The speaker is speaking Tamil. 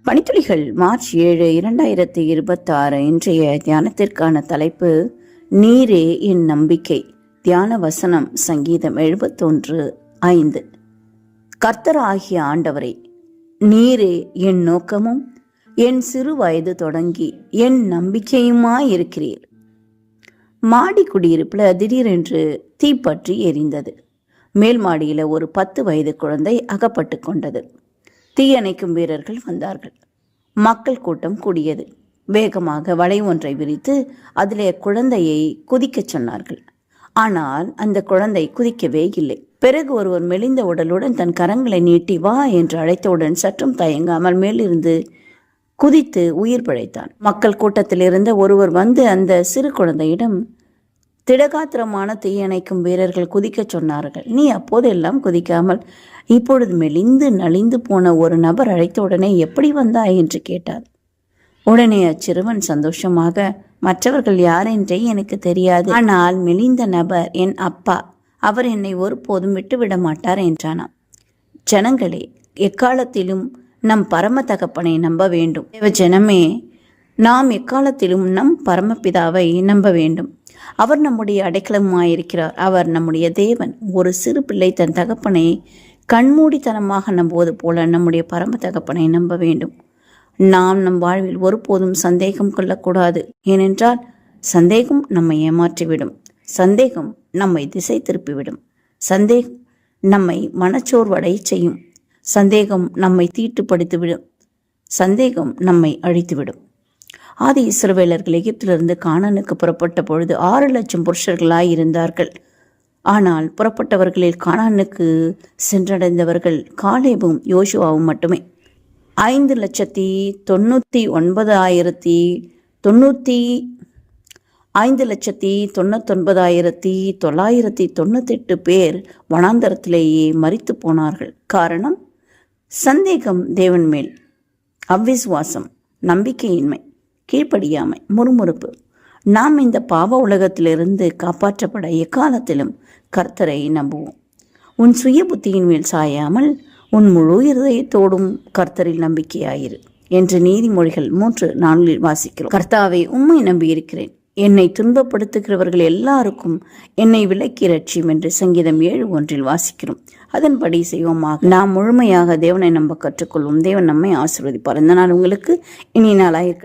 பணித்துளிகள் மார்ச் 7, 2026. இன்றைய தியானத்திற்கான தலைப்பு நீரே என் நம்பிக்கை. தியான வசனம் சங்கீதம் 71:5. கர்த்தராகிய ஆண்டவரே, நீரே என் நோக்கமும் என் சிறு வயது தொடங்கி என் நம்பிக்கையுமாயிருக்கிறீர். மாடி குடியிருப்புல திடீரென்று தீப்பற்றி எரிந்தது. மேல் மாடியில ஒரு 10 வயது குழந்தை அகப்பட்டு கொண்டது. தீயணைக்கும் வீரர்கள் வந்தார்கள். மக்கள் கூட்டம் கூடியது. வேகமாக வலை ஒன்றை விரித்து அதிலே குழந்தையை குதிக்கச் சொன்னார்கள். ஆனால் அந்த குழந்தை குதிக்கவே இல்லை. பிறகு ஒருவர் மெலிந்த உடலுடன் தன் கரங்களை நீட்டி வா என்று அழைத்தவுடன் சற்றும் தயங்காமல் மேலிருந்து குதித்து உயிர் பிழைத்தான். மக்கள் கூட்டத்தில் இருந்த ஒருவர் வந்து அந்த சிறு குழந்தையிடம், திடகாத்திரமான தீயணைக்கும் வீரர்கள் குதிக்கச் சொன்னார்கள், நீ அப்போதெல்லாம் குதிக்காமல் இப்பொழுது மெலிந்து நலிந்து போன ஒரு நபர் அழைத்த உடனே எப்படி வந்தாய் என்று கேட்டார். உடனே அச்சிறுவன் சந்தோஷமாக, மற்றவர்கள் யார் என்றே எனக்கு தெரியாது, ஆனால் மெலிந்த நபர் என் அப்பா, அவர் என்னை ஒருபோதும் விட்டுவிட மாட்டார் என்றானாம். ஜனங்களே, எக்காலத்திலும் நம் பரம தகப்பனை நம்ப வேண்டும். ஜனமே, நாம் எக்காலத்திலும் நம் பரமபிதாவை நம்ப வேண்டும். அவர் நம்முடைய அடைக்கலமாயிருக்கிறார். அவர் நம்முடைய தேவன். ஒரு சிறு பிள்ளை தன் தகப்பனை கண்மூடித்தனமாக நம்புவது போல நம்முடைய பரம தகப்பனை நம்ப வேண்டும். நாம் நம் வாழ்வில் ஒருபோதும் சந்தேகம் கொள்ளக்கூடாது. ஏனென்றால் சந்தேகம் நம்மை ஏமாற்றிவிடும். சந்தேகம் நம்மை திசை திருப்பிவிடும். சந்தேகம் நம்மை மனச்சோர்வடை செய்யும். சந்தேகம் நம்மை தீட்டுப்படுத்திவிடும். சந்தேகம் நம்மை அழித்துவிடும். ஆதி இஸ்ரவேலர்கள் எகிப்திலிருந்து கானானுக்கு புறப்பட்ட பொழுது 6 லட்சம் புருஷர்களாய் இருந்தார்கள். ஆனால் புறப்பட்டவர்களில் கானானுக்கு சென்றடைந்தவர்கள் காலேபும் யோசுவாவும் மட்டுமே. 5,99,998 பேர் வனாந்தரத்திலேயே மரித்து போனார்கள். காரணம், சந்தேகம் தேவன் மேல், அவ்விசுவாசம், நம்பிக்கையின்மை, கீழ்ப்படியாமை, முறுமுறுப்பு. நாம் இந்த பாவ உலகத்திலிருந்து காப்பாற்றப்பட எக்காலத்திலும் கர்த்தரை நம்புவோம். உன் சுய புத்தியின் மேல் சாயாமல் உன் முழு இருதயத்தோடும் கர்த்தரில் நம்பிக்கையாயிரு என்று நீதிமொழிகள் 3:4 வாசிக்கிறோம். கர்த்தாவே, உம்மை நம்பியிருக்கிறேன். என்னை துன்பப்படுத்துகிறவர்கள் எல்லாருக்கும் என்னை விலக்கி ரட்சியும் என்று சங்கீதம் 7:1 வாசிக்கிறோம். அதன்படி செய்வோமாக. நாம் முழுமையாக தேவனை நம்ப கற்றுக்கொள்வோம். தேவன் நம்மை ஆசீர்வதிப்பார். இந்த நாள் உங்களுக்கு இனிய நாளாக